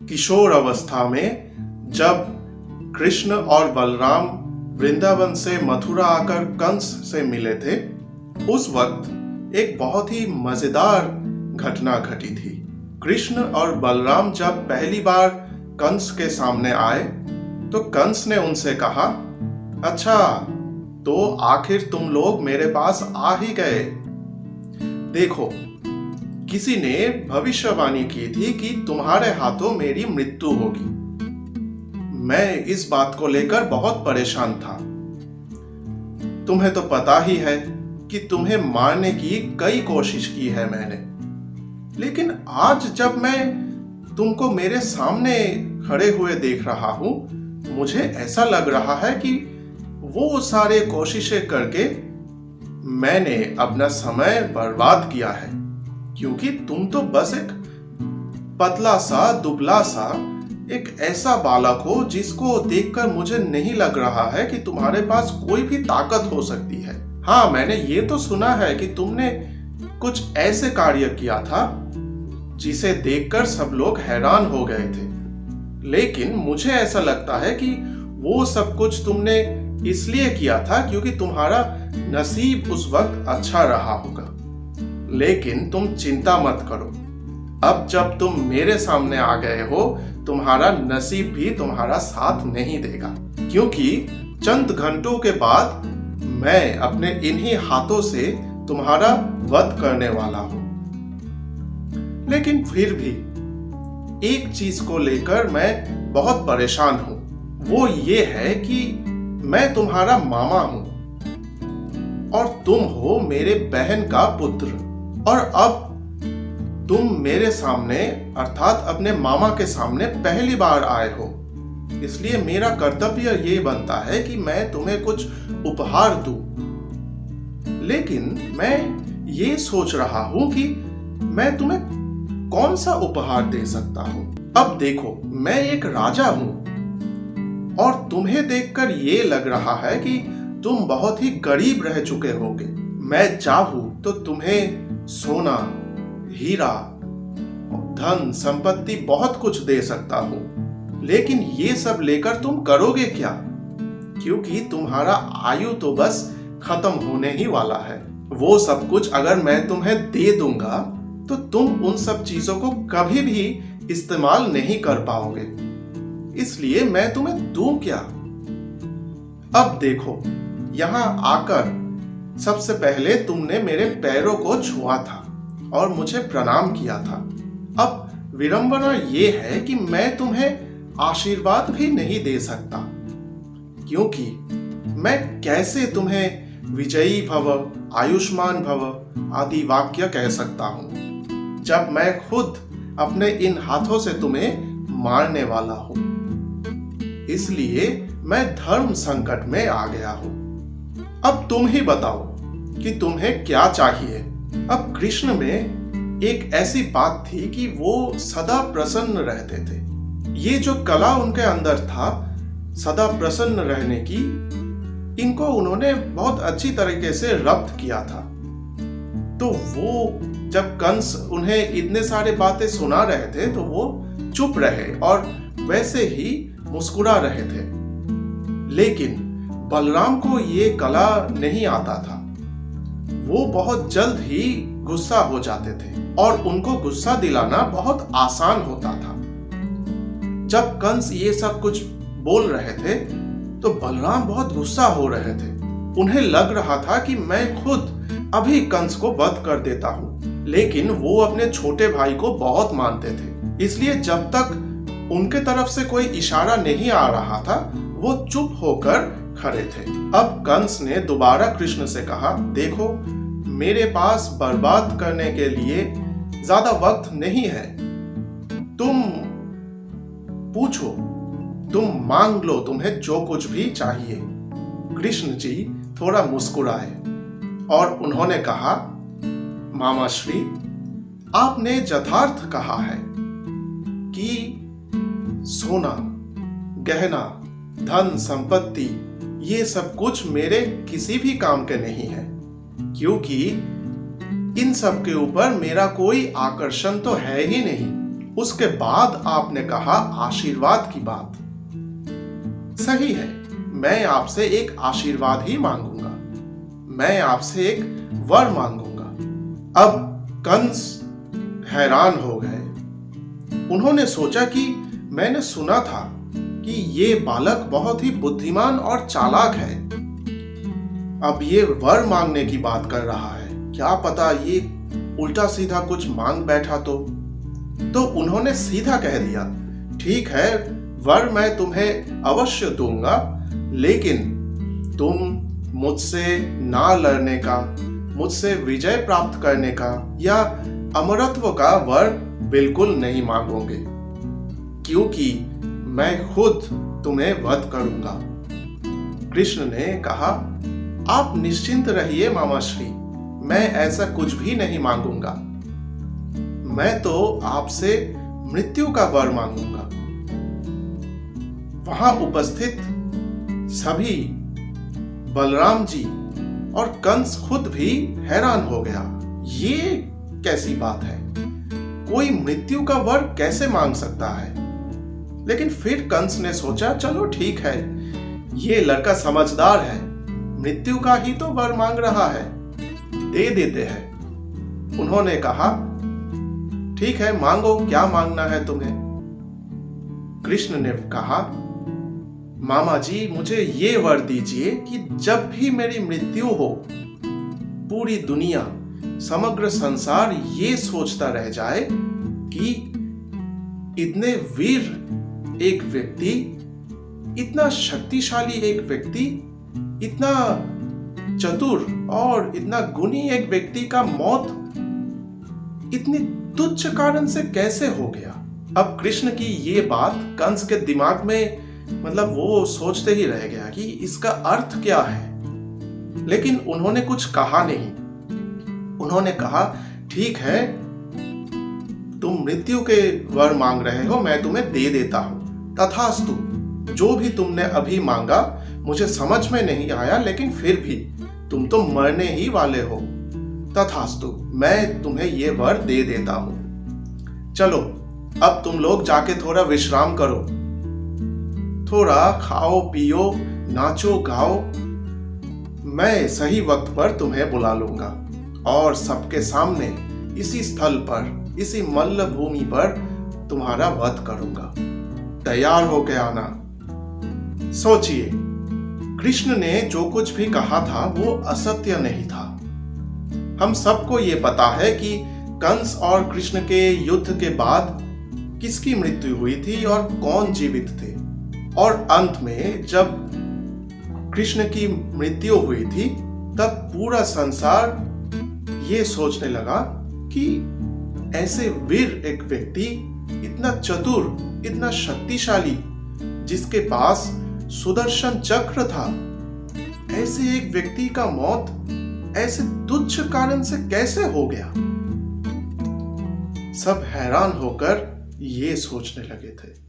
किशोर अवस्था में जब कृष्ण और बलराम वृंदावन से मथुरा आकर कंस से मिले थे, उस वक्त एक बहुत ही मजेदार घटना घटी थी। कृष्ण और बलराम जब पहली बार कंस के सामने आए तो कंस ने उनसे कहा, अच्छा तो आखिर तुम लोग मेरे पास आ ही गए। देखो, किसी ने भविष्यवाणी की थी कि तुम्हारे हाथों मेरी मृत्यु होगी। मैं इस बात को लेकर बहुत परेशान था। तुम्हें तो पता ही है कि तुम्हें मारने की कई कोशिश की है मैंने, लेकिन आज जब मैं तुमको मेरे सामने खड़े हुए देख रहा हूं, मुझे ऐसा लग रहा है कि वो सारे कोशिशें करके मैंने अपना समय बर्बाद किया है, क्योंकि तुम तो बस एक पतला सा दुबला सा एक ऐसा बालक हो जिसको देखकर मुझे नहीं लग रहा है कि तुम्हारे पास कोई भी ताकत हो सकती है। हाँ, मैंने ये तो सुना है कि तुमने कुछ ऐसे कार्य किया था जिसे देखकर सब लोग हैरान हो गए थे, लेकिन मुझे ऐसा लगता है कि वो सब कुछ तुमने इसलिए किया था क्योंकि तुम्हारा नसीब उस वक्त अच्छा रहा होगा। लेकिन तुम चिंता मत करो, अब जब तुम मेरे सामने आ गए हो, तुम्हारा नसीब भी तुम्हारा साथ नहीं देगा, क्योंकि चंद घंटों के बाद मैं अपने इन्हीं हाथों से तुम्हारा वध करने वाला हूं। लेकिन फिर भी एक चीज को लेकर मैं बहुत परेशान हूं। वो ये है कि मैं तुम्हारा मामा हूं और तुम हो मेरे बहन का पुत्र, और अब तुम मेरे सामने अर्थात अपने मामा के सामने पहली बार आए हो, इसलिए मेरा कर्तव्य ये बनता है कि मैं तुम्हें कुछ उपहार दूं। लेकिन मैं ये सोच रहा हूं कि मैं तुम्हें कौन सा उपहार दे सकता हूं। अब देखो, मैं एक राजा हूं और तुम्हें देखकर ये लग रहा है कि तुम बहुत ही गरीब रह चुके होगे। मैं चाहूं तो तुम्हें सोना, हीरा, धन संपत्ति बहुत कुछ दे सकता हूं, लेकिन ये सब लेकर तुम करोगे क्या? क्योंकि तुम्हारा आयु तो बस खत्म होने ही वाला है। वो सब कुछ अगर मैं तुम्हें दे दूंगा तो तुम उन सब चीजों को कभी भी इस्तेमाल नहीं कर पाओगे, इसलिए मैं तुम्हें दूं क्या? अब देखो, यहां आकर सबसे पहले तुमने मेरे पैरों को छुआ था और मुझे प्रणाम किया था। अब विडंबना ये है कि मैं तुम्हें आशीर्वाद भी नहीं दे सकता, क्योंकि मैं कैसे तुम्हें विजयी भव, आयुष्मान भव आदि वाक्य कह सकता हूं जब मैं खुद अपने इन हाथों से तुम्हें मारने वाला हूं। इसलिए मैं धर्म संकट में आ गया हूं। अब तुम ही बताओ कि तुम्हें क्या चाहिए। अब कृष्ण में एक ऐसी बात थी कि वो सदा प्रसन्न रहते थे। ये जो कला उनके अंदर था सदा प्रसन्न रहने की, इनको उन्होंने बहुत अच्छी तरीके से रब्त किया था। तो वो जब कंस उन्हें इतने सारे बातें सुना रहे थे तो वो चुप रहे और वैसे ही मुस्कुरा रहे थे। लेकिन बलराम को ये कला नहीं आता था। वो बहुत जल्द ही गुस्सा हो जाते थे और उनको गुस्सा दिलाना बहुत आसान होता था। जब कंस ये सब कुछ बोल रहे थे तो बलराम बहुत गुस्सा हो रहे थे। उन्हें लग रहा था कि मैं खुद अभी कंस को वध कर देता हूं, लेकिन वो अपने छोटे भाई को बहुत मानते थे, इसलिए जब तक उनके तरफ से कोई इशारा नहीं आ रहा था वो चुप होकर खड़े थे। अब कंस ने दोबारा कृष्ण से कहा, देखो, मेरे पास बर्बाद करने के लिए ज्यादा वक्त नहीं है। तुम पूछो, तुम मांग लो, तुम्हें जो कुछ भी चाहिए। कृष्ण जी थोड़ा मुस्कुराए और उन्होंने कहा, मामा श्री, आपने यथार्थ कहा है कि सोना, गहना, धन संपत्ति ये सब कुछ मेरे किसी भी काम के नहीं है, क्योंकि इन सब के ऊपर मेरा कोई आकर्षण तो है ही नहीं। उसके बाद आपने कहा आशीर्वाद की बात। सही है, मैं आपसे एक आशीर्वाद ही मांगूंगा, मैं आपसे एक वर मांगूंगा। अब कंस हैरान हो गए। उन्होंने सोचा कि मैंने सुना था कि ये बालक बहुत ही बुद्धिमान और चालाक है, अब ये वर मांगने की बात कर रहा है, क्या पता ये उल्टा सीधा कुछ मांग बैठा तो उन्होंने सीधा कह दिया, ठीक है, वर मैं तुम्हें अवश्य दूंगा, लेकिन तुम मुझसे ना लड़ने का, मुझसे विजय प्राप्त करने का या अमरत्व का वर बिल्कुल नहीं मांगोगे, क्योंकि मैं खुद तुम्हें वध करूंगा। कृष्ण ने कहा, आप निश्चिंत रहिए मामाश्री, मैं ऐसा कुछ भी नहीं मांगूंगा, मैं तो आपसे मृत्यु का वर मांगूंगा। वहां उपस्थित सभी, बलराम जी और कंस खुद भी हैरान हो गया, ये कैसी बात है, कोई मृत्यु का वर कैसे मांग सकता है। लेकिन फिर कंस ने सोचा, चलो ठीक है, ये लड़का समझदार है, मृत्यु का ही तो वर मांग रहा है, दे देते हैं। उन्होंने कहा, ठीक है, मांगो, क्या मांगना है तुम्हें। कृष्ण ने कहा, मामा जी मुझे ये वर दीजिए कि जब भी मेरी मृत्यु हो, पूरी दुनिया, समग्र संसार ये सोचता रह जाए कि इतने वीर एक व्यक्ति, इतना शक्तिशाली एक व्यक्ति, इतना चतुर और इतना गुणी एक व्यक्ति का मौत इतनी तुच्छ कारण से कैसे हो गया। अब कृष्ण की ये बात कंस के दिमाग में, मतलब वो सोचते ही रह गया कि इसका अर्थ क्या है, लेकिन उन्होंने कुछ कहा नहीं। उन्होंने कहा, ठीक है, तुम मृत्यु के वर मांग रहे हो, मैं तुम्हें दे देता हूं, तथास्तु। जो भी तुमने अभी मांगा मुझे समझ में नहीं आया, लेकिन फिर भी तुम तो मरने ही वाले हो, तथास्तु, मैं तुम्हें ये वर दे देता हूं। चलो अब तुम लोग जाके थोड़ा विश्राम करो, थोड़ा खाओ पियो, नाचो गाओ, मैं सही वक्त पर तुम्हें बुला लूंगा और सबके सामने इसी स्थल पर, इसी मल्ल भूमि पर तुम्हारा वध करूंगा, तैयार होके आना। सोचिए, कृष्ण ने जो कुछ भी कहा था वो असत्य नहीं था। हम सबको ये पता है कि कंस और कृष्ण के युद्ध के बाद किसकी मृत्यु हुई थी और कौन जीवित थे, और अंत में जब कृष्ण की मृत्यु हुई थी तब पूरा संसार ये सोचने लगा कि ऐसे वीर एक व्यक्ति, इतना चतुर, इतना शक्तिशाली, जिसके पास सुदर्शन चक्र था, ऐसे एक व्यक्ति का मौत ऐसे तुच्छ कारण से कैसे हो गया। सब हैरान होकर ये सोचने लगे थे।